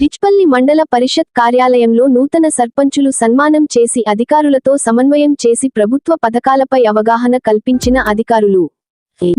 డిచ్పల్లి మండల పరిషత్ కార్యాలయంలో నూతన సర్పంచులు సన్మానం చేసి అధికారులతో సమన్వయం చేసి ప్రభుత్వ పథకాలపై అవగాహన కల్పించిన అధికారులు.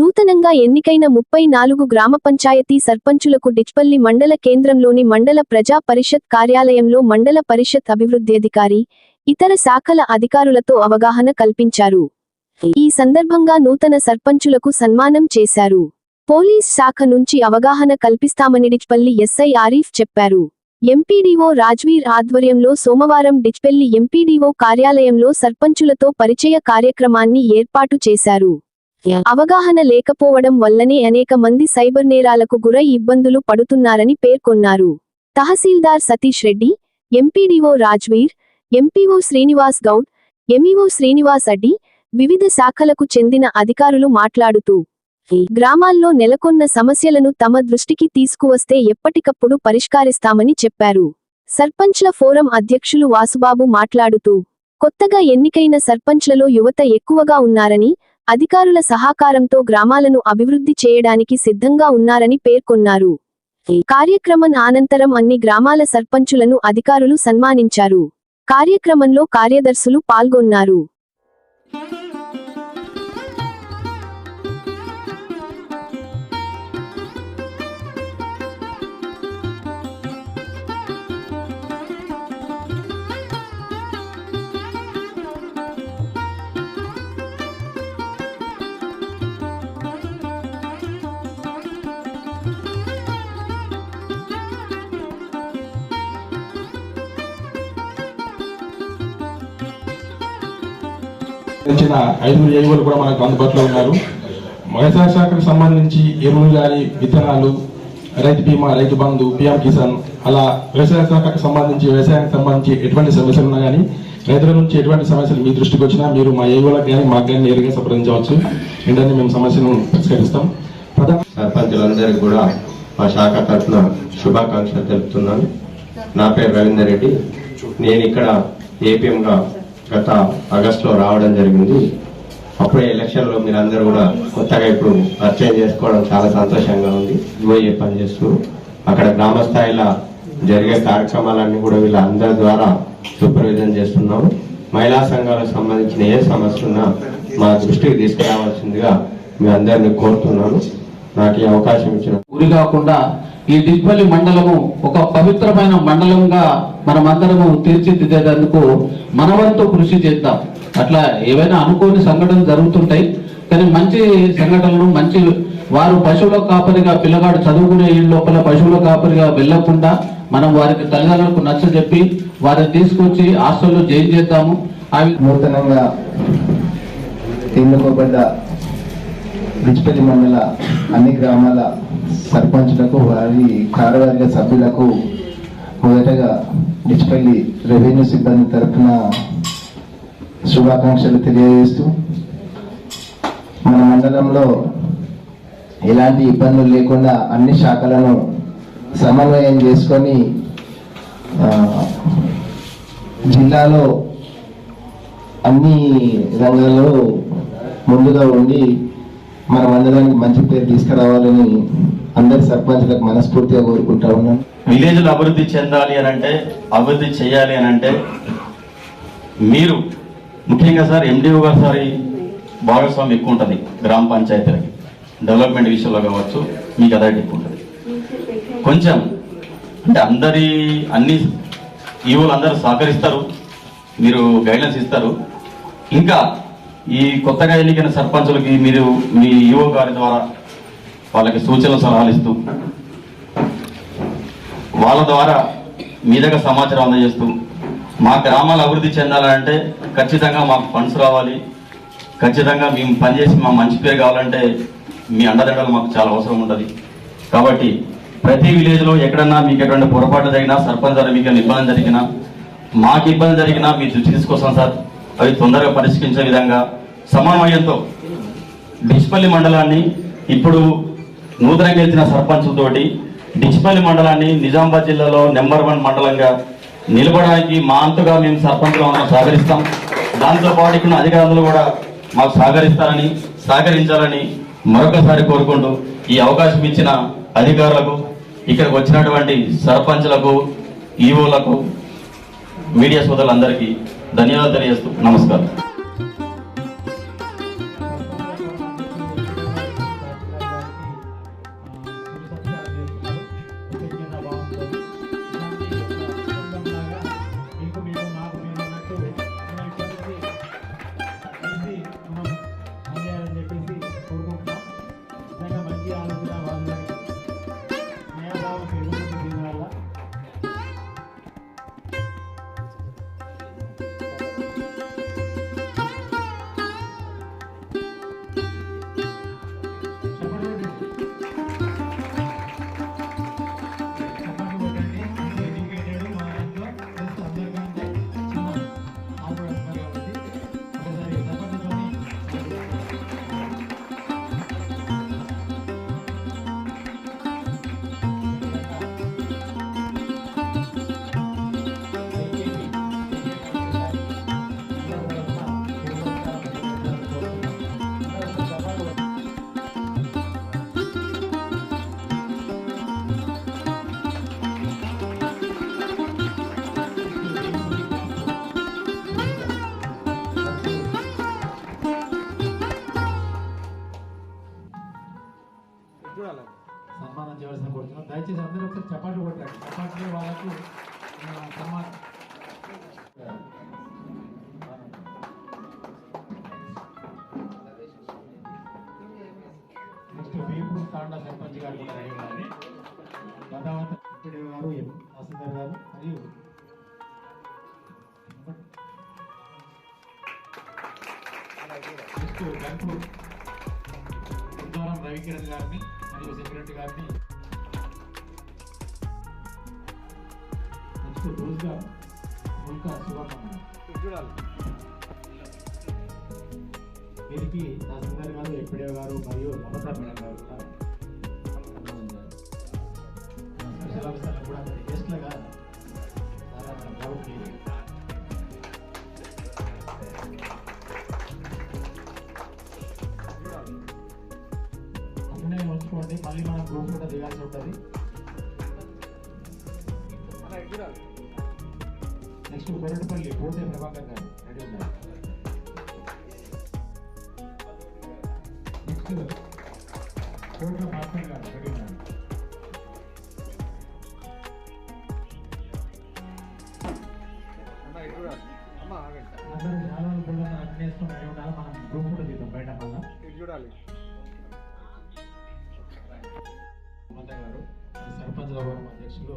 నూతనంగా ఎన్నికైన 34 గ్రామ పంచాయతీ సర్పంచులకు డిచ్పల్లి మండల కేంద్రంలోని మండల ప్రజా పరిషత్ కార్యాలయంలో మండల పరిషత్ అభివృద్ధ్యధికారి, ఇతర శాఖల అధికారులతో అవగాహన కల్పించారు. ఈ సందర్భంగా నూతన సర్పంచులకు సన్మానం చేశారు. పోలీస్ శాఖ నుంచి అవగాహన కల్పిస్తామని డిచ్పల్లి ఎస్ఐ ఆరిఫ్ చెప్పారు. ఎంపీడీఓ రాజ్వీర్ ఆధ్వర్యంలో సోమవారం డిచ్పల్లి ఎంపీడీఓ కార్యాలయంలో సర్పంచులతో పరిచయ కార్యక్రమాన్ని ఏర్పాటు చేశారు. అవగాహన లేకపోవడం వల్లనే అనేక మంది సైబర్ నేరాలకు గురై ఇబ్బందులు పడుతున్నారని పేర్కొన్నారు. Tahsildar Satish Reddy, MPDO Rajveer, MPO Srinivas Goud, MEO Srinivas Addi, వివిధ శాఖలకు చెందిన అధికారులు మాట్లాడుతూ గ్రామాల్లో నెలకొన్న సమస్యలను తమ దృష్టికి తీసుకువస్తే ఎప్పటికప్పుడు పరిష్కరిస్తామని చెప్పారు. సర్పంచ్ల ఫోరం అధ్యక్షులు వాసుబాబు మాట్లాడుతూ కొత్తగా ఎన్నికైన సర్పంచ్లలో యువత ఎక్కువగా ఉన్నారని, అధికారుల సహకారంతో గ్రామాలను అభివృద్ధి చేయడానికి సిద్ధంగా ఉన్నారని పేర్కొన్నారు. కార్యక్రమం అనంతరం అన్ని గ్రామాల సర్పంచులను అధికారులు సన్మానించారు. కార్యక్రమంలో కార్యదర్శులు పాల్గొన్నారు. ఇచ్చిన 5 ఏవోలు కూడా మనకు అందుబాటులో ఉన్నారు. వ్యవసాయ శాఖకు సంబంధించి ఎరువులు కానీ, విత్తనాలు, రైతు బీమా, రైతు బంధు, పిఎం కిసాన్, అలా వ్యవసాయ శాఖకు సంబంధించి వ్యవసాయానికి సంబంధించి ఎటువంటి సమస్యలు ఉన్నా కానీ, రైతుల నుంచి ఎటువంటి సమస్యలు మీ దృష్టికి వచ్చినా మీరు మా ఏవోలకు కానీ మాకు కానీ నేరుగా సంప్రదించవచ్చు. వెంటనే మేము సమస్యను పరిష్కరిస్తాం. సర్పంచులందరికీ కూడా మా శాఖ తరఫున శుభాకాంక్షలు తెలుపుతున్నాను. నా పేరు రవీందర్ రెడ్డి. నేను ఇక్కడ ఏపీఎంగా గత ఆగస్టులో రావడం జరిగింది. అప్పుడే ఎలక్షన్లో మీరు అందరూ కూడా కొత్తగా ఇప్పుడు పరిచయం చేసుకోవడం చాలా సంతోషంగా ఉంది. యువఏ పనిచేస్తూ అక్కడ గ్రామ స్థాయిలో జరిగే కార్యక్రమాలన్నీ కూడా వీళ్ళ అందరి ద్వారా సూపర్విజన్ చేస్తున్నాము. మహిళా సంఘాలకు సంబంధించిన ఏ సమస్య ఉన్నా మా దృష్టికి తీసుకురావాల్సిందిగా మీ అందరినీ కోరుతున్నాను. నాకు ఈ అవకాశం ఇచ్చిన గురి కాకుండా ఈ డిచ్పల్లి మండలము ఒక పవిత్రమైన మండలంగా మనమందరము తీర్చిదిద్దేందుకు మనవంతు కృషి చేద్దాం. అట్లా ఏవైనా అనుకోని సంఘటనలు జరుగుతుంటాయి, కానీ మంచి సంఘటనలు మంచి వారు పశువుల కాపరిగా పిల్లగాడు చదువుకునే ఈ లోపల పశువుల కాపరిగా వెళ్లకుండా మనం వారికి తల్లిదండ్రులకు నచ్చజెప్పి వారిని తీసుకొచ్చి హాస్టల్లో జైన్ చేద్దాము. అవి నూతనంగా ఎన్నుకోబడ్డ డిచ్పల్లి మండల అన్ని గ్రామాల సర్పంచులకు, వారి కార్యవర్గ సభ్యులకు మొదటగా డిచ్పల్లి రెవెన్యూ సిబ్బంది తరఫున శుభాకాంక్షలు తెలియజేస్తూ, మన మండలంలో ఎలాంటి ఇబ్బందులు లేకుండా అన్ని శాఖలను సమన్వయం చేసుకొని జిల్లాలో అన్ని రంగాల్లో ముందుగా ఉండి మన మండలానికి మంచి పేరు తీసుకురావాలని అందరి సర్పంచులకు మనస్ఫూర్తిగా కోరుకుంటా ఉన్నాను. విలేజ్లు అభివృద్ధి చెందాలి అని అంటే, అభివృద్ధి చేయాలి అని అంటే మీరు ముఖ్యంగా సార్ ఎండిఓ గారు సారి భాగస్వామ్యం ఎక్కువ ఉంటుంది. గ్రామ పంచాయతీలకి డెవలప్మెంట్ విషయంలో కావచ్చు, మీకు అదే ఎక్కువ ఉంటుంది. కొంచెం అంటే అన్ని ఈవోలు అందరూ సహకరిస్తారు, మీరు గైడ్లైన్స్ ఇస్తారు. ఇంకా ఈ కొత్తగా ఎన్నికైన సర్పంచులకి మీరు మీ ఈవో గారి ద్వారా వాళ్ళకి సూచనలు సలహాలు ఇస్తూ, వాళ్ళ ద్వారా మీ దగ్గర సమాచారం అందజేస్తూ, మా గ్రామాలు అభివృద్ధి చెందాలంటే ఖచ్చితంగా మాకు ఫండ్స్ రావాలి, ఖచ్చితంగా మేము పనిచేసి మా మంచి పేరు కావాలంటే మీ అండదండలు మాకు చాలా అవసరం ఉంటుంది. కాబట్టి ప్రతి విలేజ్లో ఎక్కడన్నా మీకు ఎటువంటి పొరపాటు జరిగినా, సర్పంచ్ ద్వారా మీకు ఇబ్బంది జరిగినా, మాకు ఇబ్బంది జరిగినా మీ దృష్టి తీసుకొస్తాం సార్. అవి తొందరగా పరిష్కరించే విధంగా సమన్వయంతో డిచ్పల్లి మండలాన్ని ఇప్పుడు నూతనంగా గెలిచిన సర్పంచులతోటి డిచ్పల్లి మండలాన్ని నిజామాబాద్ జిల్లాలో నెంబర్ 1 మండలంగా నిలబడడానికి మా అంతగా మేము సర్పంచులు అందరం సహకరిస్తాం. దాంతోపాటు ఇక్కడ అధికారులు కూడా మాకు సహకరించాలని మరొకసారి కోరుకుంటూ ఈ అవకాశం ఇచ్చిన అధికారులకు ఇక్కడికి వచ్చినటువంటి సర్పంచ్లకు, ఈవోలకు, మీడియా సోదరులందరికీ ధన్యవాదాలు తెలియజేస్తూ నమస్కారం. సన్మానం చేయవలసిన కోరుతున్నాం. దయచేసి అందరూ ఒకసారి చపాట్లు కొట్టండి. చపాట్లు వాళ్ళకు సన్మానం. నెక్స్ట్ వీపూర్ తాండా సర్పంచ్ గారు కూడా రెడీ ఉన్నారు. గదావత గారు, తహసీల్దార్ గారు మరియు నెక్స్ట్ గన్పూర్ రవికిరణ్ గారిని మరియు సెక్రటరీ గారిని, నెక్స్ట్ రోజుగా ముల్కా సువర్ణ వీరికి తహసీల్దార్ గారు, ఎప్పుడే గారు మరియు మమతా మేడం గారు స్పెషల్ ఆఫీసర్లు కూడా గెస్ట్లుగా కాబట్టి ఉంచుకోండి. మళ్ళీ మనం గ్రూప్ కూడా దిగాల్సి ఉంటుంది. నెక్స్ట్ కొరటపల్లి పోతే ప్రభాకర్ గారు రెడీ ఉన్నారు. నెక్స్ట్ కోట మాస్టర్ గారు రెడీ ఉన్నారు. అందరూ చాలా కూడా అన్నేసుకొని రెడీ ఉండాలి. మనం గ్రూప్ కూడా దిద్దాం బయట మళ్ళా చూడాలి. గారు సర్పంచ్ గౌరవం అధ్యక్షులు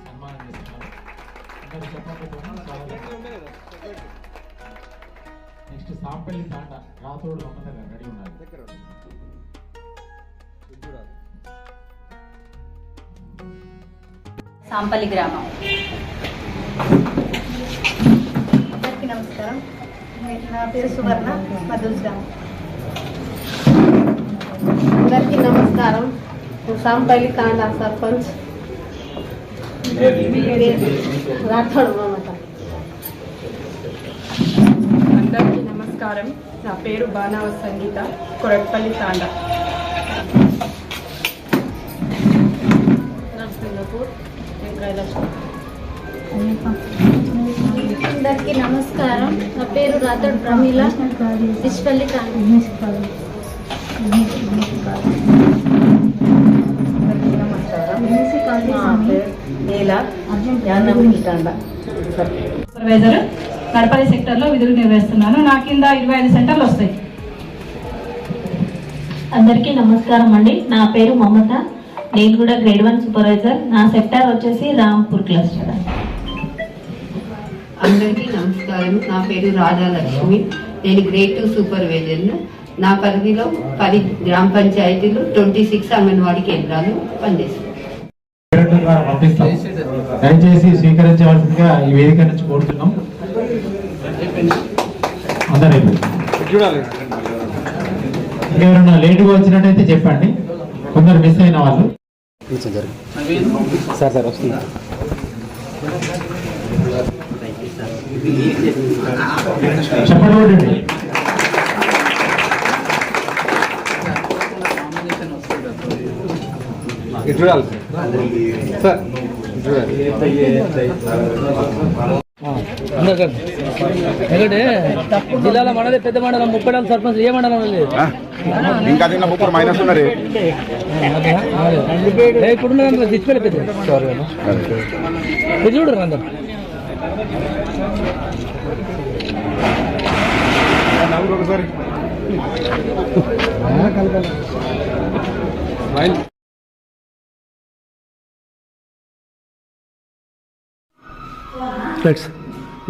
సన్మానం చేస్తున్నారు. అందరూ చెప్పకపోతే నెక్స్ట్ సాంపల్లి తాండ రాతోడు మమత గారు రెడీ ఉన్నారు. సాంపల్లి గ్రామం. అందరికీ నమస్కారం. నా పేరు సువర్ణ, మధుల్ గ్రామం. అందరికీ నమస్కారం. సాంపల్లి తాండా సర్పంచ్ రాథోడ్ మమత. అందరికీ నమస్కారం. నా పేరు బాణావ సంగీత, కొరట్పల్లి తాండా. అందరికీ నమస్కారం. నా పేరు రాథోడ్ ప్రమీల, ఇష్పల్లి తాండా. సూపర్వైజర్ నడపల్లి సెక్టర్లో విధులు నిర్వహిస్తున్నాను. నా కింద 25 సెంటర్లు వస్తాయి. అందరికీ నమస్కారం అండి. నా పేరు మమత, నేను కూడా గ్రేడ్ 1 సూపర్వైజర్. నా సెక్టార్ వచ్చేసి రాంపూర్ క్లస్టర్. అందరికీ నమస్కారం. నా పేరు రాధాలక్ష్మి, నేను గ్రేడ్ 2 సూపర్వైజర్. నా పరిధిలో 10 గ్రామ పంచాయతీలు, 26 అంగన్వాడీ కేంద్రాలు పనిచేస్తాయి. దయచేసి స్వీకరించవలసిందిగా ఈ వేదిక నుంచి కోరుతున్నాం. అందరూ ఇంకెవరన్నా లేటుగా వచ్చినట్టయితే చెప్పండి. కొందరు మిస్ అయిన వాళ్ళు సార్ వస్తుంది. చెప్పండి. చూడాలి ఎందుకంటే జిల్లాలో మనదే పెద్ద మండలం 34 సర్పంచ్ ఏ మండలం లేదు ఇంకా చిన్న 30 మైనస్ ఉన్నారు ఇప్పుడు డిస్ప్లే పెద్ద చూడరు అందరు ఒకసారి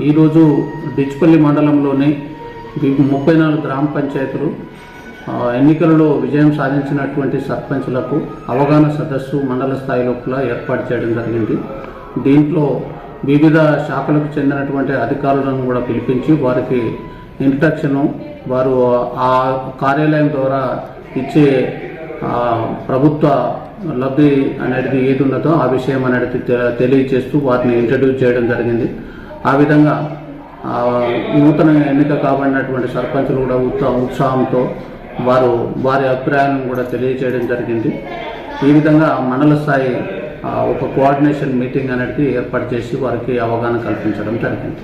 ఈరోజు డిచ్పల్లి మండలంలోని 34 గ్రామ పంచాయతీలు ఎన్నికలలో విజయం సాధించినటువంటి సర్పంచులకు అవగాహన సదస్సు మండల స్థాయి లోపల ఏర్పాటు చేయడం జరిగింది. దీంట్లో వివిధ శాఖలకు చెందినటువంటి అధికారులను కూడా పిలిపించి వారికి ఇంట్రడక్షను, వారు ఆ కార్యాలయం ద్వారా ఇచ్చే ప్రభుత్వ లబ్ధి అనేది ఏది ఉన్నదో ఆ విషయం అనేది తెలియజేస్తూ వారిని ఇంట్రడ్యూస్ చేయడం జరిగింది. ఆ విధంగా నూతన ఎన్నిక కాబడినటువంటి సర్పంచులు కూడా ఉత్సాహంతో వారి అభిప్రాయాలను కూడా తెలియజేయడం జరిగింది. ఈ విధంగా మండల స్థాయి ఒక కోఆర్డినేషన్ మీటింగ్ అనేది ఏర్పాటు చేసి వారికి అవగాహన కల్పించడం జరిగింది.